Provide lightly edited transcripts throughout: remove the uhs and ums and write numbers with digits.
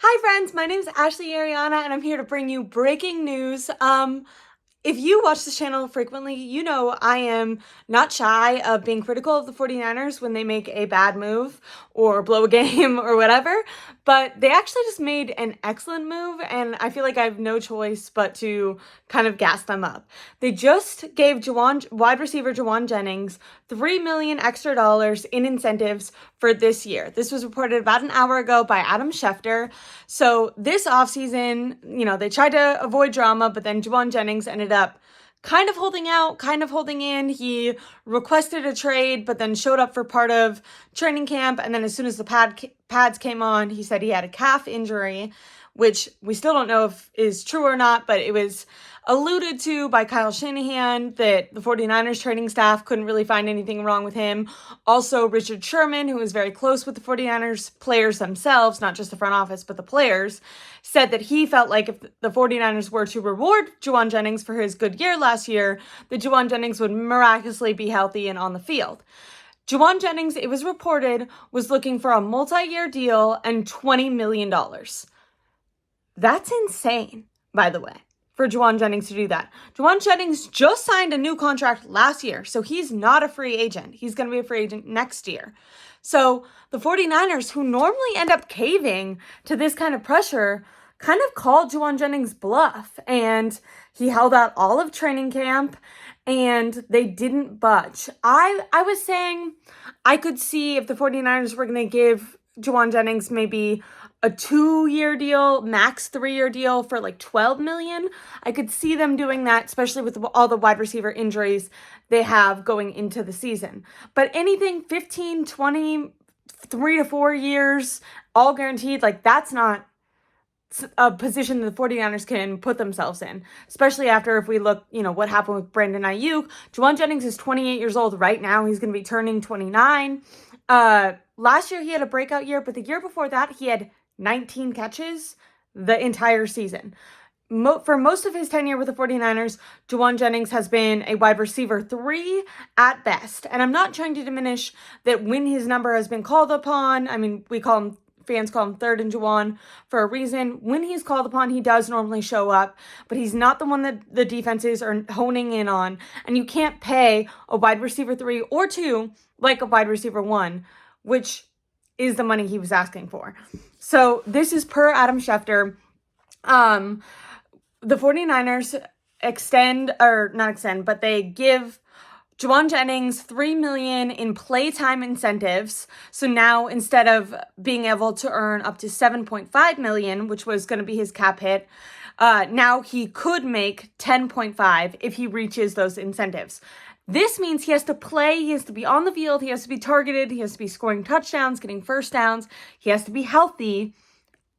Hi friends, my name is Aireonna and I'm here to bring you breaking news. If you watch this channel frequently, you know I am not shy of being critical of the 49ers when they make a bad move or blow a game or whatever, but they actually just made an excellent move and I feel like I have no choice but to kind of gas them up. They just gave wide receiver Jauan Jennings $3 million extra in incentives for this year. This was reported about an hour ago by Adam Schefter. So this offseason, they tried to avoid drama, but then Jauan Jennings ended up kind of holding out, kind of holding in. He requested a trade, but then showed up for part of training camp. And then as soon as the pads came on, he said he had a calf injury, which we still don't know if is true or not, but it was alluded to by Kyle Shanahan that the 49ers training staff couldn't really find anything wrong with him. Also, Richard Sherman, who is very close with the 49ers players themselves, not just the front office, but the players, said that he felt like if the 49ers were to reward Jauan Jennings for his good year last year, that Jauan Jennings would miraculously be healthy and on the field. Jauan Jennings, it was reported, was looking for a multi-year deal and $20 million. That's insane, by the way, for Jauan Jennings to do that. Jauan Jennings just signed a new contract last year, so he's not a free agent. He's going to be a free agent next year. So the 49ers, who normally end up caving to this kind of pressure, kind of called Jauan Jennings bluff, and he held out all of training camp, and they didn't budge. I was saying I could see if the 49ers were going to give Jauan Jennings maybe a 2-year deal, max 3-year deal for like $12 million. I could see them doing that, especially with all the wide receiver injuries they have going into the season. But anything 15, 20, 3 to 4 years, all guaranteed, like that's not a position the 49ers can put themselves in, especially after if we look, what happened with Brandon Ayuk. Jauan Jennings is 28 years old right now. He's going to be turning 29. Last year he had a breakout year, but the year before that he had 19 catches the entire season. For most of his tenure with the 49ers, Jauan Jennings has been a wide receiver 3 at best. And I'm not trying to diminish that when his number has been called upon. I mean, fans call him third and Jauan for a reason. When he's called upon, he does normally show up, but he's not the one that the defenses are honing in on. And you can't pay a wide receiver 3 or 2 like a wide receiver 1, which is the money he was asking for. So this is per Adam Schefter. The 49ers they give Jauan Jennings $3 million in playtime incentives. So now instead of being able to earn up to $7.5 million, which was going to be his cap hit, now he could make $10.5 if he reaches those incentives. This means he has to play, he has to be on the field, he has to be targeted, he has to be scoring touchdowns, getting first downs, he has to be healthy.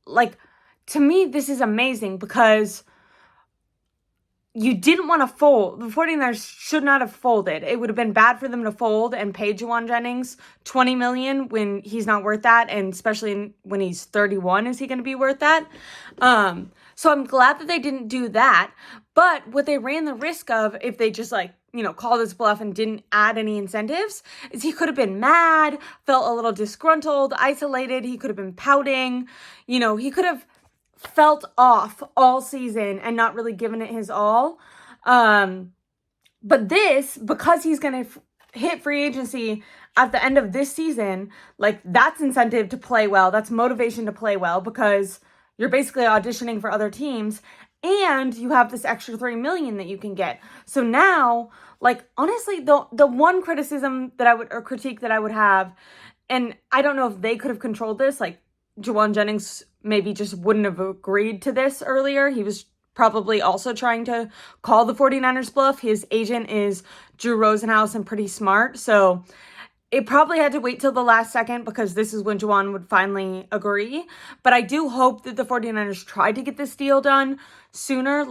Like, to me, this is amazing because you didn't want to fold. The 49ers should not have folded. It would have been bad for them to fold and pay Jauan Jennings $20 million when he's not worth that, and especially when he's 31, is he going to be worth that? So I'm glad that they didn't do that. But what they ran the risk of, if they just called his bluff and didn't add any incentives, is he could have been mad, felt a little disgruntled, isolated. He could have been pouting. He could have felt off all season and not really given it his all. But this, because he's going to hit free agency at the end of this season, that's incentive to play well. That's motivation to play well because you're basically auditioning for other teams and you have this extra $3 million that you can get. So now, honestly, the one criticism or critique that I would have, and I don't know if they could have controlled this, Jauan Jennings maybe just wouldn't have agreed to this earlier. He was probably also trying to call the 49ers bluff. His agent is Drew Rosenhaus and pretty smart. So it probably had to wait till the last second because this is when Jauan would finally agree. But I do hope that the 49ers tried to get this deal done sooner,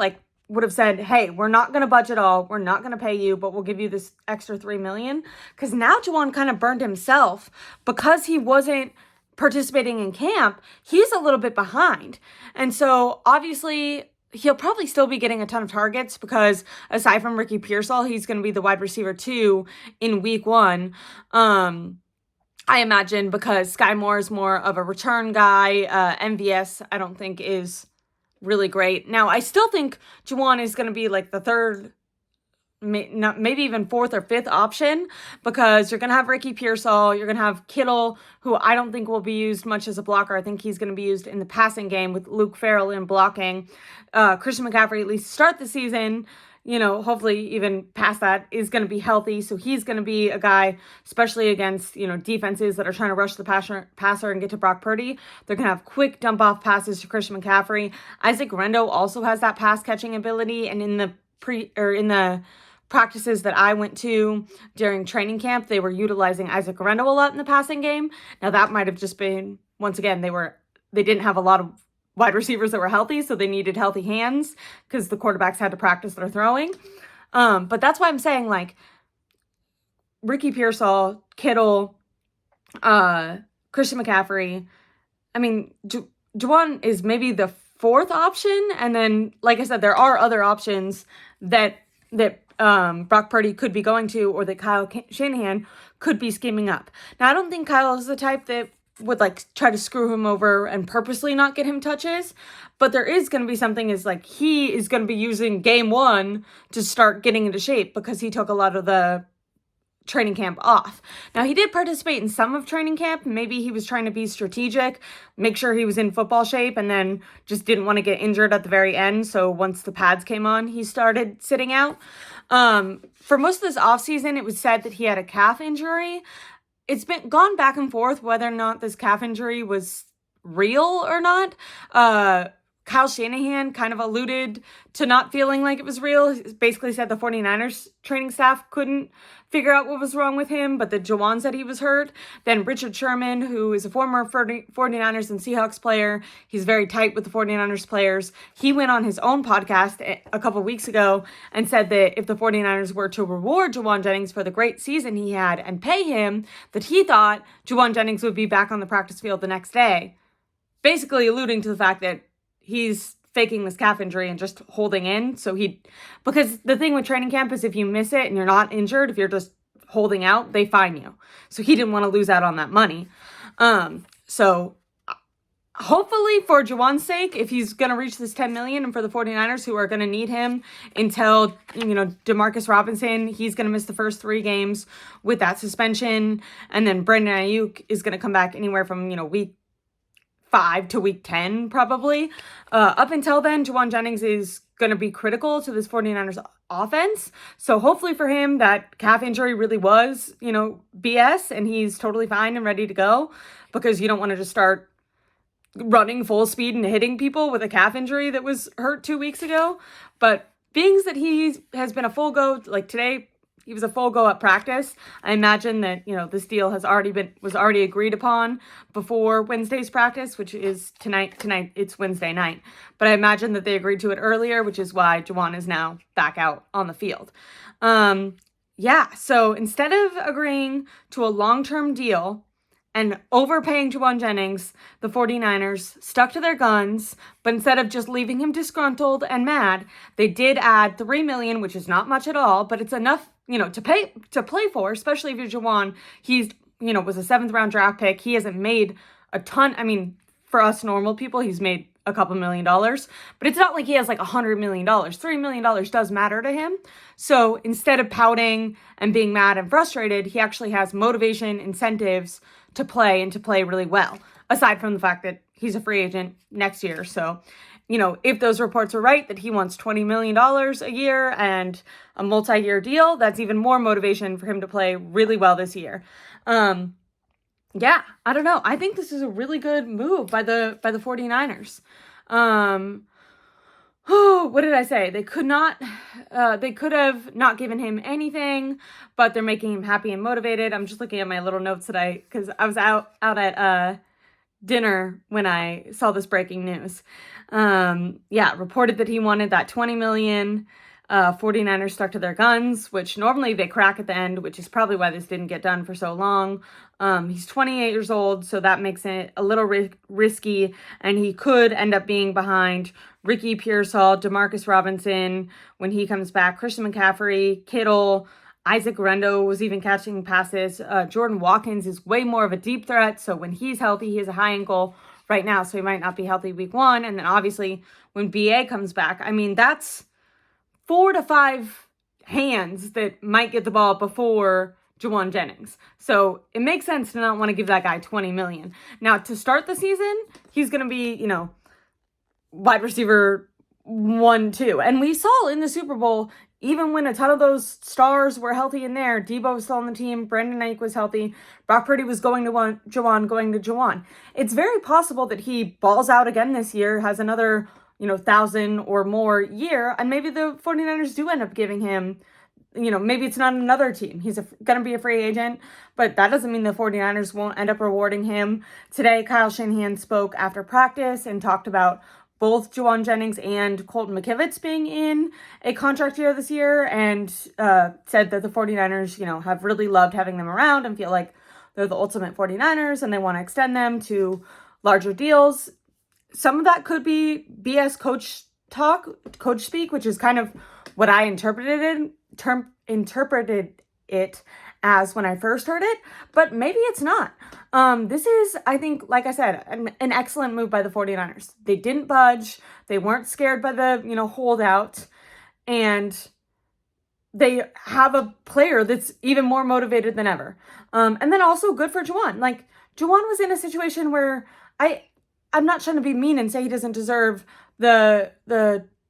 would have said, hey, we're not going to budge at all. We're not going to pay you, but we'll give you this extra $3 million. Because now Jauan kind of burned himself because he wasn't participating in camp. He's a little bit behind. And so obviously he'll probably still be getting a ton of targets because aside from Ricky Pearsall, he's going to be the wide receiver 2 in week 1. I imagine because Sky Moore is more of a return guy. MVS, I don't think is really great. Now, I still think Jauan is going to be like the third, maybe even fourth or fifth option, because you're going to have Ricky Pearsall, you're going to have Kittle, who I don't think will be used much as a blocker. I think he's going to be used in the passing game with Luke Farrell in blocking. Christian McCaffrey, at least start the season, hopefully even past that, is going to be healthy. So he's going to be a guy, especially against, defenses that are trying to rush the passer and get to Brock Purdy. They're going to have quick dump off passes to Christian McCaffrey. Isaac Rendo also has that pass catching ability. And in the practices that I went to during training camp, they were utilizing Isaac Rendo a lot in the passing game. Now that might have just been, once again, they didn't have a lot of wide receivers that were healthy, so they needed healthy hands because the quarterbacks had to practice their throwing. But that's why I'm saying, like, Ricky Pearsall, Kittle, Christian McCaffrey. I mean, Jauan is maybe the fourth option, and then, like I said, there are other options that Brock Purdy could be going to, or that Kyle Shanahan could be scheming up. Now, I don't think Kyle is the type that would try to screw him over and purposely not get him touches, but there is going to be something he is going to be using game one to start getting into shape because he took a lot of the training camp off. Now, he did participate in some of training camp. Maybe he was trying to be strategic, make sure he was in football shape, and then just didn't want to get injured at the very end. So once the pads came on, he started sitting out. For most of this offseason, it was said that he had a calf injury. It's been gone back and forth whether or not this calf injury was real or not. Kyle Shanahan kind of alluded to not feeling like it was real. He basically said the 49ers training staff couldn't figure out what was wrong with him, but the Jauan said he was hurt. Then Richard Sherman, who is a former 49ers and Seahawks player, he's very tight with the 49ers players. He went on his own podcast a couple weeks ago and said that if the 49ers were to reward Jauan Jennings for the great season he had and pay him, that he thought Jauan Jennings would be back on the practice field the next day. Basically alluding to the fact that he's faking this calf injury and just holding in. Because the thing with training camp is if you miss it and you're not injured, if you're just holding out, they fine you. So he didn't want to lose out on that money. So hopefully for Jauan's sake, if he's going to reach this 10 million and for the 49ers who are going to need him until, DeMarcus Robinson, he's going to miss the first 3 games with that suspension. And then Brandon Ayuk is going to come back anywhere from, week 5 to week 10, probably. Up until then, Jauan Jennings is going to be critical to this 49ers offense. So hopefully for him, that calf injury really was, BS, and he's totally fine and ready to go, because you don't want to just start running full speed and hitting people with a calf injury that was hurt 2 weeks ago. But being that he has been a full go, like today, he was a full go at practice. I imagine that, this deal was already agreed upon before Wednesday's practice, which is tonight. Tonight, it's Wednesday night. But I imagine that they agreed to it earlier, which is why Jauan is now back out on the field. So instead of agreeing to a long-term deal and overpaying Jauan Jennings, the 49ers stuck to their guns, but instead of just leaving him disgruntled and mad, they did add $3 million, which is not much at all, but it's enough, to play for, especially if you're Jauan. He's, was a 7th round draft pick. He hasn't made a ton. I mean, for us normal people, he's made a couple $1 million, but it's not like he has like $100 million. $3 million does matter to him. So instead of pouting and being mad and frustrated, he actually has motivation, incentives to play and to play really well, aside from the fact that he's a free agent next year. So, if those reports are right, that he wants $20 million a year and a multi-year deal, that's even more motivation for him to play really well this year. I don't know. I think this is a really good move by the 49ers. What did I say? They could have not given him anything, but they're making him happy and motivated. I'm just looking at my little notes because I was out at dinner when I saw this breaking news. Reported that he wanted that $20 million. 49ers stuck to their guns, which normally they crack at the end, which is probably why this didn't get done for so long. He's 28 years old, so that makes it a little risky, and he could end up being behind Ricky Pearsall, DeMarcus Robinson when he comes back, Christian McCaffrey, Kittle, Isaac Rendo was even catching passes. Jordan Watkins is way more of a deep threat. So when he's healthy, he has a high ankle right now. So he might not be healthy week 1. And then obviously when BA comes back, I mean, that's 4 to 5 hands that might get the ball before Jauan Jennings. So it makes sense to not want to give that guy $20 million. Now, to start the season, he's going to be, wide receiver 1, 2. And we saw in the Super Bowl, even when a ton of those stars were healthy in there, Debo was still on the team, Brandon Ayuk was healthy, Brock Purdy was going to Jauan. It's very possible that he balls out again this year, has another 1,000 or more year, and maybe the 49ers do end up giving him, maybe it's not another team. He's going to be a free agent, but that doesn't mean the 49ers won't end up rewarding him. Today, Kyle Shanahan spoke after practice and talked about both Jauan Jennings and Colton McKivitz being in a contract year this year, and said that the 49ers, have really loved having them around and feel like they're the ultimate 49ers and they want to extend them to larger deals. Some of that could be BS coach speak, which is kind of what I interpreted it as when I first heard it, but maybe it's not. This is, I think, like I said, an excellent move by the 49ers. They didn't budge. They weren't scared by the, holdout, and they have a player that's even more motivated than ever. And then also good for Jauan. Like, Jauan was in a situation where I'm not trying to be mean and say he doesn't deserve the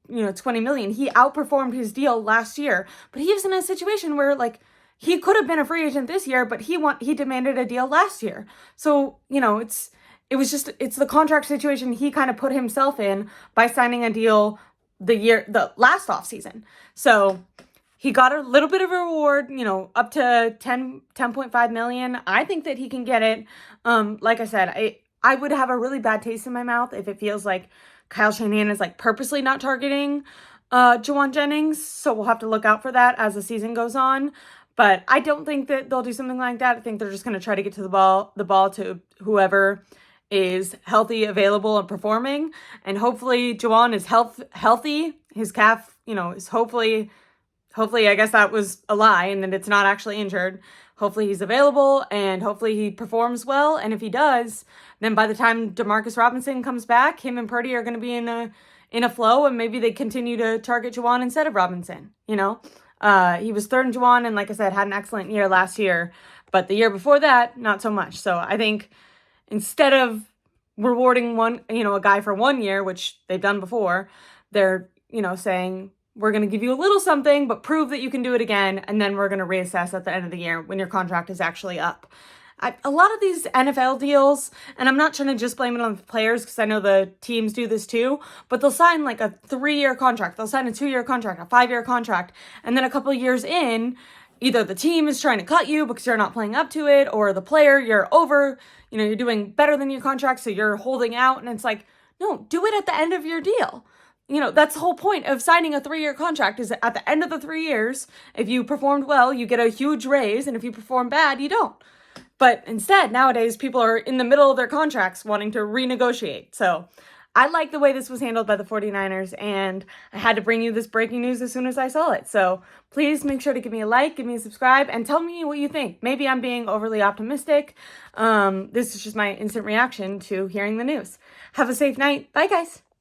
$20 million. He outperformed his deal last year, but he was in a situation where, like, he could have been a free agent this year, but he demanded a deal last year. So, it's the contract situation he kind of put himself in by signing a deal the last offseason. So he got a little bit of a reward, up to 10.5 million. I think that he can get it. Like I said, I would have a really bad taste in my mouth if it feels like Kyle Shanahan is like purposely not targeting Jauan Jennings. So we'll have to look out for that as the season goes on. But I don't think that they'll do something like that. I think they're just going to try to get to the ball to whoever is healthy, available, and performing. And hopefully Jauan is healthy. His calf, is hopefully, I guess that was a lie and that it's not actually injured. Hopefully he's available and hopefully he performs well. And if he does, then by the time Demarcus Robinson comes back, him and Purdy are going to be in a flow, and maybe they continue to target Jauan instead of Robinson, He was third in Jauan and, like I said, had an excellent year last year. But the year before that, not so much. So I think instead of rewarding a guy for 1 year, which they've done before, they're, saying, we're going to give you a little something, but prove that you can do it again. And then we're going to reassess at the end of the year when your contract is actually up. A lot of these NFL deals, and I'm not trying to just blame it on the players because I know the teams do this too, but they'll sign like a 3-year contract. They'll sign a 2-year contract, a 5-year contract. And then a couple of years in, either the team is trying to cut you because you're not playing up to it, or the player, you're over, you're doing better than your contract, so you're holding out. And it's like, no, do it at the end of your deal. That's the whole point of signing a 3-year contract, is at the end of the 3 years, if you performed well, you get a huge raise. And if you perform bad, you don't. But instead, nowadays, people are in the middle of their contracts wanting to renegotiate. So I like the way this was handled by the 49ers, and I had to bring you this breaking news as soon as I saw it. So please make sure to give me a like, give me a subscribe, and tell me what you think. Maybe I'm being overly optimistic. This is just my instant reaction to hearing the news. Have a safe night. Bye, guys.